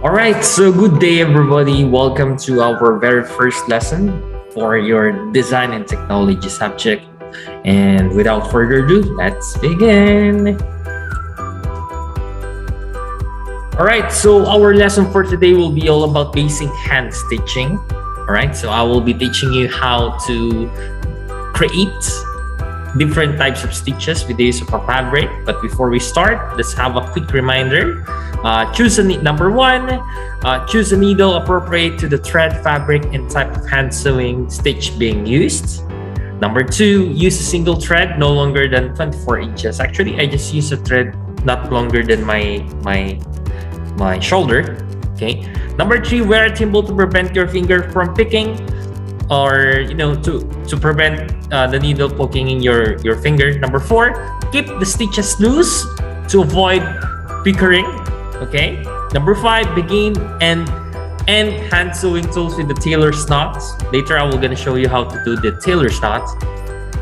All right, so good day, everybody. Welcome to our very first lesson for your design and technology subject. And without further ado, let's begin. All right, so our lesson for today will be all about basic hand stitching. All right, so I will be teaching you how to create different types of stitches with the use of a fabric. But before we start, let's have a quick reminder. Choose number one, choose a needle appropriate to the thread, fabric, and type of hand sewing stitch being used. Number two, use a single thread no longer than 24 inches. Actually, I just use a thread not longer than my shoulder. Okay. Number three, wear a thimble to prevent your finger from picking, or to prevent the needle poking in your finger. Number four, keep the stitches loose to avoid pickering. Okay. Number five, begin and end hand sewing tools with the tailor's knots. Later I will gonna show you how to do the tailor's knots.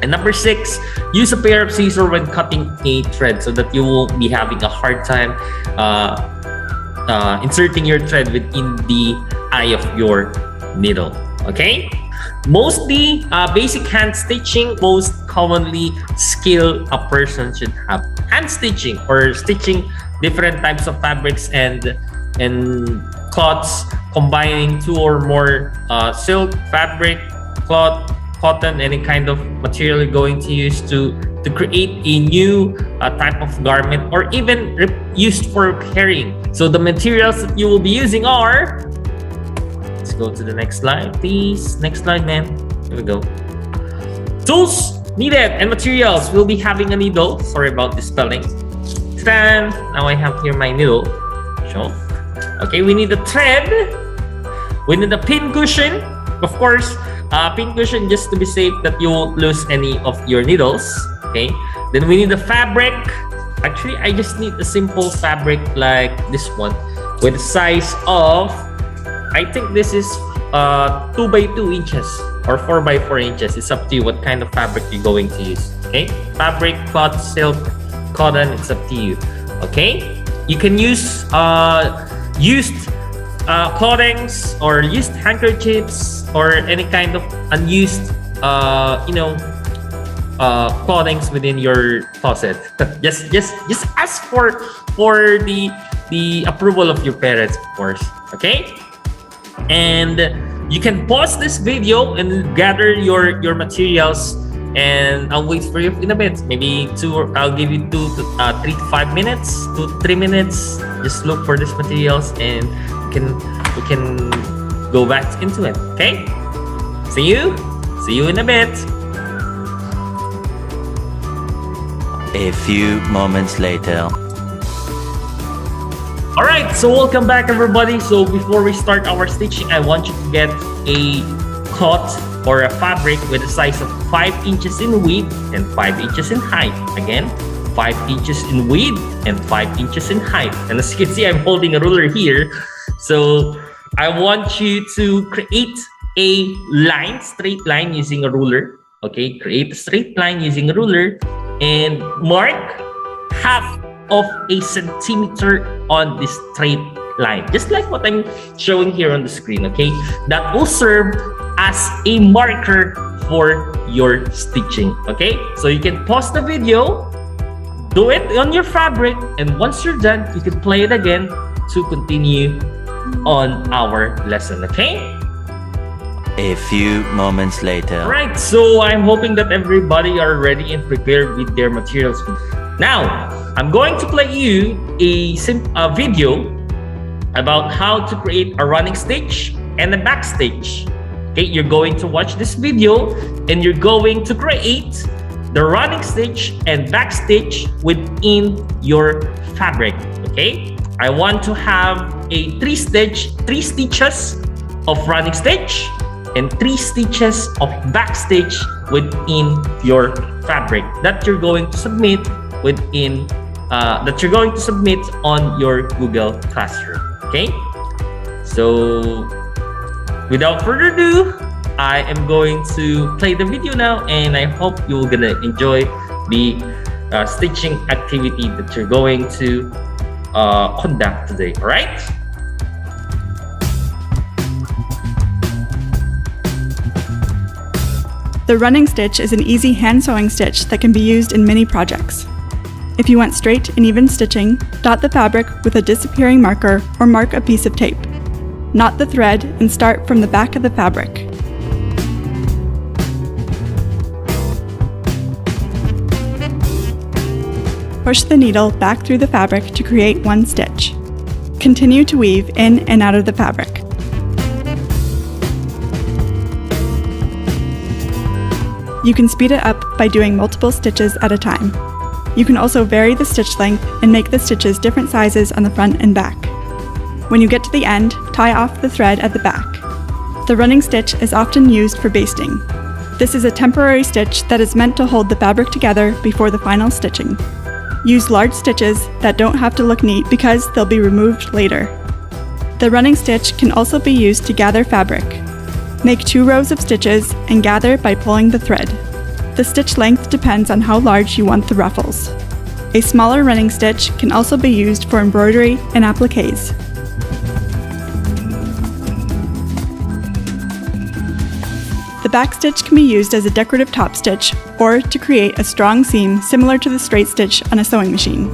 And number six, use a pair of scissors when cutting a thread so that you won't be having a hard time inserting your thread within the eye of your needle. Okay. Mostly basic hand stitching, most commonly skill a person should have. Hand stitching, or stitching different types of fabrics and cloths, combining two or more silk, fabric, cloth, cotton, any kind of material you're going to use to create a new type of garment, or even used for repairing. So the materials that you will be using are, let's go to the next slide, please. Next slide, man. Here we go. Tools needed and materials. We'll be having a needle. Sorry about the spelling. Now I have here my needle. Okay, we need a thread. We need a pin cushion. Of course, pin cushion just to be safe that you won't lose any of your needles. Okay, then we need the fabric. Actually, I just need a simple fabric like this one with a size of, I think this is 2 by 2 inches or 4 by 4 inches. It's up to you what kind of fabric you're going to use. Okay, fabric, cloth, silk, cotton, it's up to you. Okay, you can use used clothings or used handkerchiefs or any kind of unused clothings within your closet. just ask for the approval of your parents, of course. Okay, and you can pause this video and gather your materials, and I'll wait for you in a bit. Maybe I'll give you 3 to 5 minutes, 2 to 3 minutes. Just look for these materials and we can go back into it. Okay, see you in a bit. A few moments later. All right, so welcome back, everybody. So before we start our stitching, I want you to get a cloth or a fabric with a size of 5 inches in width and 5 inches in height. Again, 5 inches in width and 5 inches in height. And as you can see, I'm holding a ruler here. So I want you to create a line, straight line using a ruler. Okay, create a straight line using a ruler and mark half of a centimeter on this straight line, just like what I'm showing here on the screen. Okay, that will serve as a marker for your stitching. Okay, so you can pause the video, do it on your fabric, and once you're done, you can play it again to continue on our lesson. Okay, A few moments later. all right, so I'm hoping that everybody are ready and prepared with their materials. Now I'm going to play you a video about how to create a running stitch and a back stitch. Okay, you're going to watch this video and you're going to create the running stitch and back stitch within your fabric. Okay, I want to have a 3 stitches of running stitch and 3 stitches of back stitch within your fabric that you're going to submit on your Google Classroom. Okay, so without further ado, I am going to play the video now, and I hope you're gonna enjoy the stitching activity that you're going to conduct today. All right, The running stitch is an easy hand sewing stitch that can be used in many projects. If you want straight and even stitching, dot the fabric with a disappearing marker or mark a piece of tape. Knot the thread and start from the back of the fabric. Push the needle back through the fabric to create one stitch. Continue to weave in and out of the fabric. You can speed it up by doing multiple stitches at a time. You can also vary the stitch length and make the stitches different sizes on the front and back. When you get to the end, tie off the thread at the back. The running stitch is often used for basting. This is a temporary stitch that is meant to hold the fabric together before the final stitching. Use large stitches that don't have to look neat because they'll be removed later. The running stitch can also be used to gather fabric. Make 2 rows of stitches and gather by pulling the thread. The stitch length depends on how large you want the ruffles. A smaller running stitch can also be used for embroidery and appliques. The backstitch can be used as a decorative top stitch or to create a strong seam similar to the straight stitch on a sewing machine.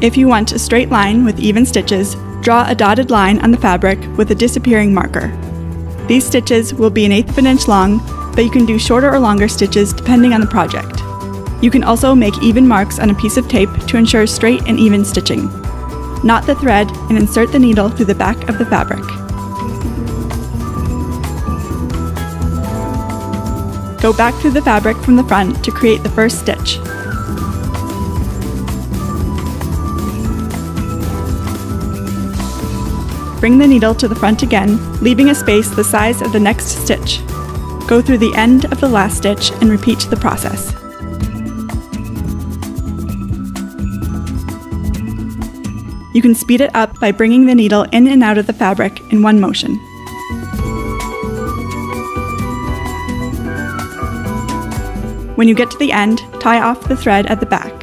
If you want a straight line with even stitches, draw a dotted line on the fabric with a disappearing marker. These stitches will be 1/8 of an inch long, but you can do shorter or longer stitches depending on the project. You can also make even marks on a piece of tape to ensure straight and even stitching. Knot the thread and insert the needle through the back of the fabric. Go back through the fabric from the front to create the first stitch. Bring the needle to the front again, leaving a space the size of the next stitch. Go through the end of the last stitch and repeat the process. You can speed it up by bringing the needle in and out of the fabric in one motion. When you get to the end, tie off the thread at the back.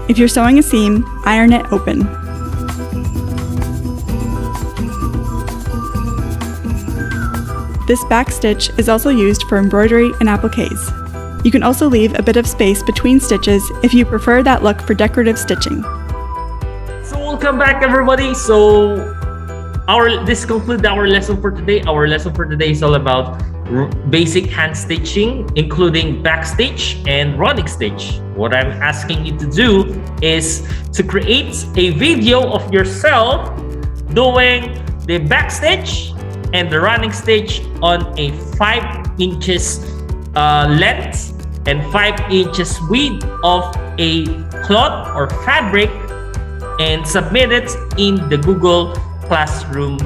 If you're sewing a seam, iron it open. This back stitch is also used for embroidery and appliques. You can also leave a bit of space between stitches if you prefer that look for decorative stitching. So welcome back, everybody. This concludes our lesson for today. Our lesson for today is all about basic hand stitching, including backstitch and running stitch. What I'm asking you to do is to create a video of yourself doing the backstitch and the running stitch on a 5 inches length and 5 inches width of a cloth or fabric, and submit it in the Google Classroom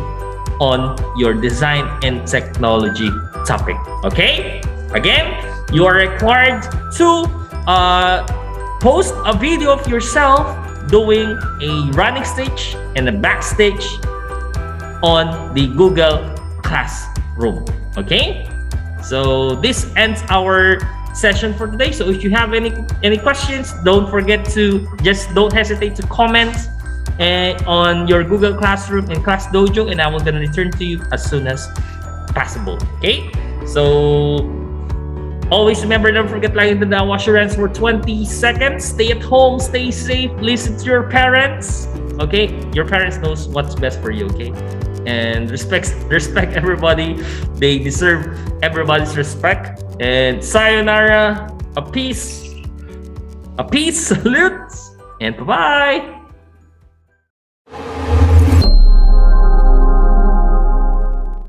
on your design and technology topic. Okay, again, you are required to post a video of yourself doing a running stitch and a back stitch on the Google Classroom. Okay, so this ends our session for today. So if you have any questions, don't hesitate to comment on your Google Classroom and Class Dojo, and I will gonna return to you as soon as possible. Okay, so always remember, don't forget, like the wash your hands for 20 seconds. Stay at home, stay safe, listen to your parents. Okay, your parents knows what's best for you. Okay, and respect everybody. They deserve everybody's respect. And sayonara, a peace, salute, and bye-bye.